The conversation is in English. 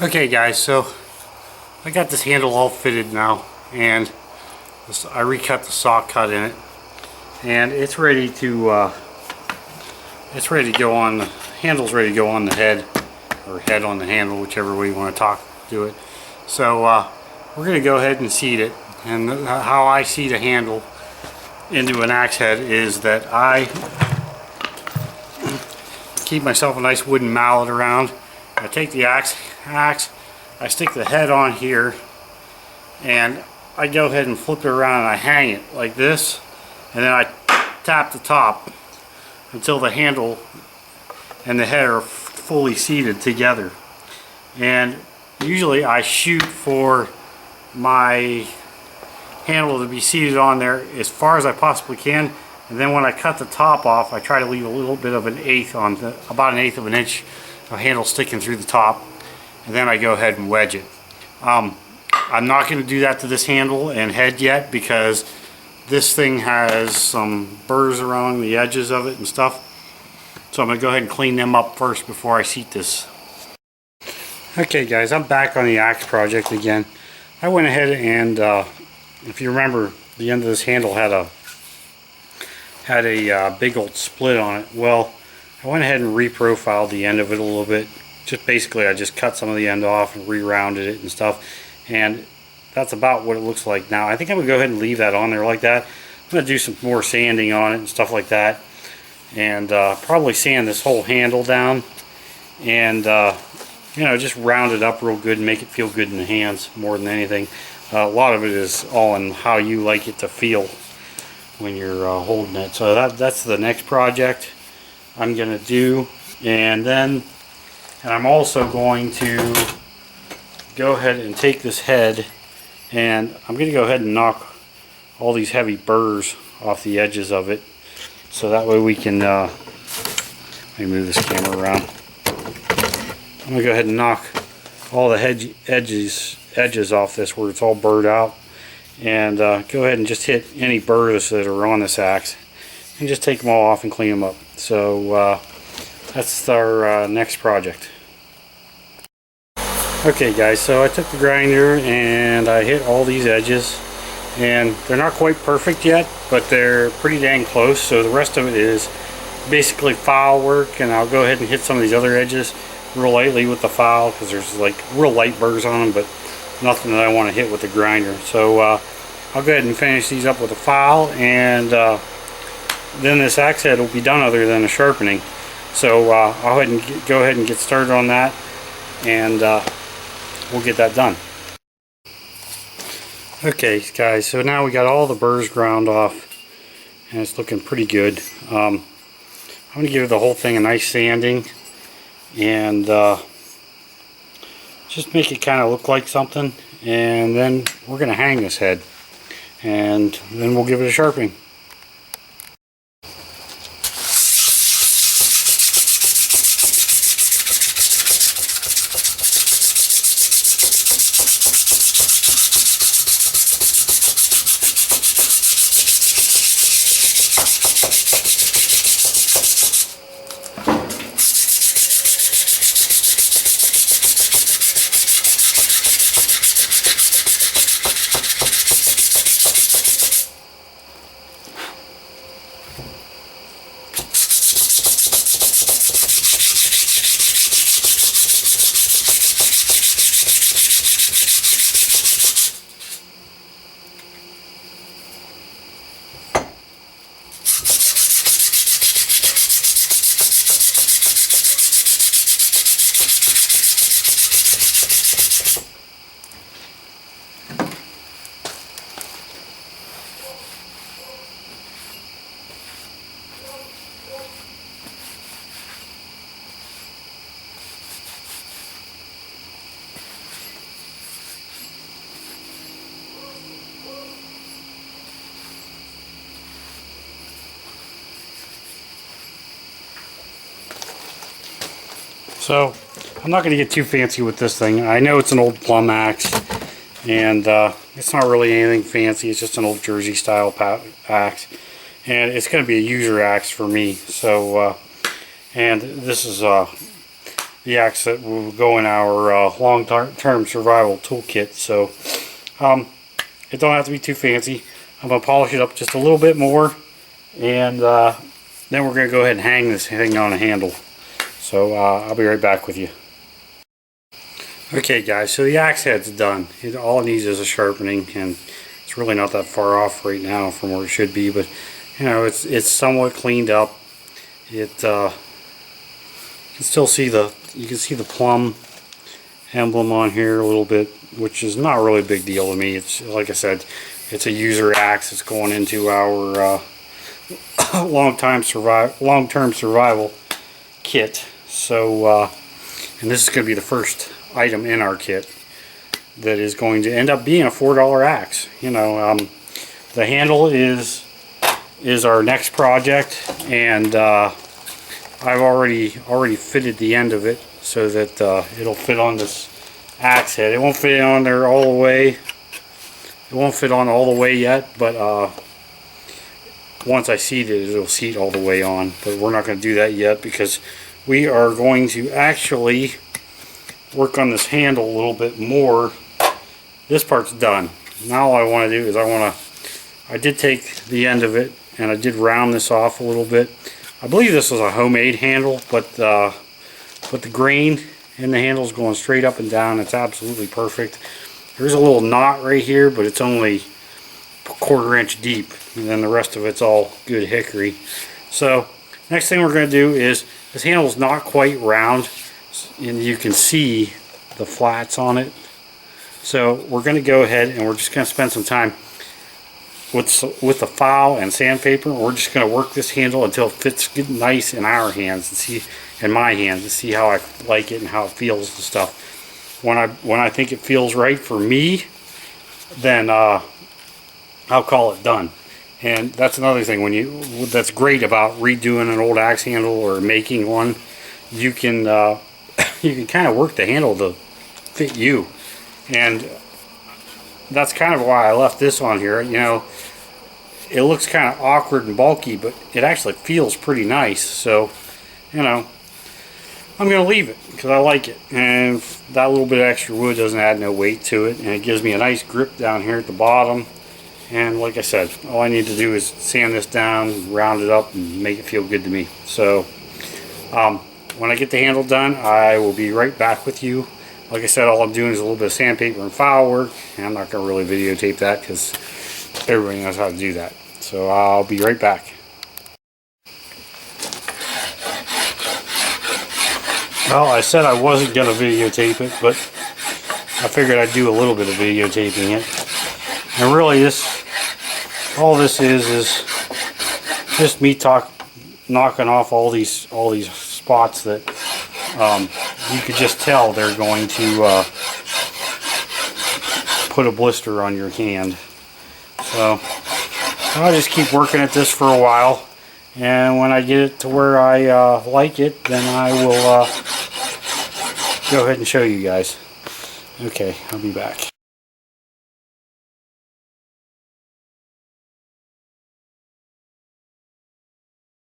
Okay guys, so I got this handle all fitted now, and I recut the saw cut in it, and it's ready to go on. The handle's ready to go on the head, or head on the handle, whichever way you want to do it. So we're going to go ahead and seat it. And how I seat a handle into an axe head is that I keep myself a nice wooden mallet around. I take the axe, I stick the head on here, and I go ahead and flip it around and I hang it like this, and then I tap the top until the handle and the head are fully seated together. And usually I shoot for my handle to be seated on there as far as I possibly can, and then when I cut the top off, I try to leave a little bit of about an eighth of an inch of handle sticking through the top, and then I go ahead and wedge it. I'm not going to do that to this handle and head yet, because this thing has some burrs around the edges of it and stuff, so I'm going to go ahead and clean them up first before I seat this. Okay guys, I'm back on the axe project again. I went ahead and if you remember, the end of this handle had a big old split on it. Well, I went ahead and reprofiled the end of it a little bit. Just basically, I just cut some of the end off and re-rounded it and stuff, and that's about what it looks like now. I think I'm gonna go ahead and leave that on there like that. I'm gonna do some more sanding on it and stuff like that, and probably sand this whole handle down, and you know, just round it up real good and make it feel good in the hands more than anything. A lot of it is all in how you like it to feel when you're holding it. So that's the next project I'm going to do. And I'm also going to go ahead and take this head, and I'm going to go ahead and knock all these heavy burrs off the edges of it, so that way we can let me move this camera around. I'm going to go ahead and knock all the edges off this where it's all burred out, and go ahead and just hit any burrs that are on this axe and just take them all off and clean them up. So that's our next project. Okay guys, so I took the grinder and I hit all these edges, and they're not quite perfect yet, but they're pretty dang close. So the rest of it is basically file work, and I'll go ahead and hit some of these other edges real lightly with the file, because there's like real light burrs on them, but nothing that I want to hit with the grinder. So I'll go ahead and finish these up with a file, and then this axe head will be done other than a sharpening. So I'll go ahead and get started on that, and we'll get that done. Okay guys, so now we got all the burrs ground off, and it's looking pretty good. I'm going to give the whole thing a nice sanding, and just make it kind of look like something, and then we're going to hang this head, and then we'll give it a sharpening. So I'm not going to get too fancy with this thing. I know it's an old plumb axe, and it's not really anything fancy. It's just an old Jersey style axe, and it's going to be a user axe for me. So and this is the axe that will go in our long-term survival toolkit. So it don't have to be too fancy. I'm going to polish it up just a little bit more, and then we're going to go ahead and hang this thing on a handle. So I'll be right back with you. Okay guys, so the axe head's done. All it needs is a sharpening, and it's really not that far off right now from where it should be, but you know, it's somewhat cleaned up. It you can still see the plum emblem on here a little bit, which is not really a big deal to me. It's like I said, it's a user axe. It's going into our long-term survival kit. So and this is going to be the first item in our kit that is going to end up being a $4 axe. You know, the handle is our next project, and I've already fitted the end of it so that it'll fit on this axe head. It won't fit on there all the way. It won't fit on all the way yet, but once I seat it, it'll seat all the way on. But we're not going to do that yet because we are going to actually work on this handle a little bit more. This part's done. Now all I want to do is I did take the end of it and I did round this off a little bit. I believe this was a homemade handle, but the grain in the handle is going straight up and down. It's absolutely perfect. There's a little knot right here, but it's only a 1/4 inch deep, and then the rest of it's all good hickory. So next thing we're going to do is, this handle is not quite round, and you can see the flats on it. So we're going to go ahead and we're just going to spend some time with the file and sandpaper. We're just going to work this handle until it fits good, nice in our hands, and see in my hands, and see how I like it and how it feels and stuff. When I think it feels right for me, then I'll call it done. And that's another thing that's great about redoing an old axe handle or making one. You can kind of work the handle to fit you, and that's kind of why I left this on here. You know, it looks kind of awkward and bulky, but it actually feels pretty nice. So, you know, I'm going to leave it because I like it, and that little bit of extra wood doesn't add no weight to it, and it gives me a nice grip down here at the bottom. And like I said, all I need to do is sand this down, round it up, and make it feel good to me. So when I get the handle done, I will be right back with you. Like I said, all I'm doing is a little bit of sandpaper and file work, and I'm not going to really videotape that because everybody knows how to do that. So I'll be right back. Well, I said I wasn't going to videotape it, but I figured I'd do a little bit of videotaping it. And really, all this is just me knocking off all these spots that you could just tell they're going to put a blister on your hand. So I'll just keep working at this for a while, and when I get it to where I like it, then I will go ahead and show you guys. Okay, I'll be back.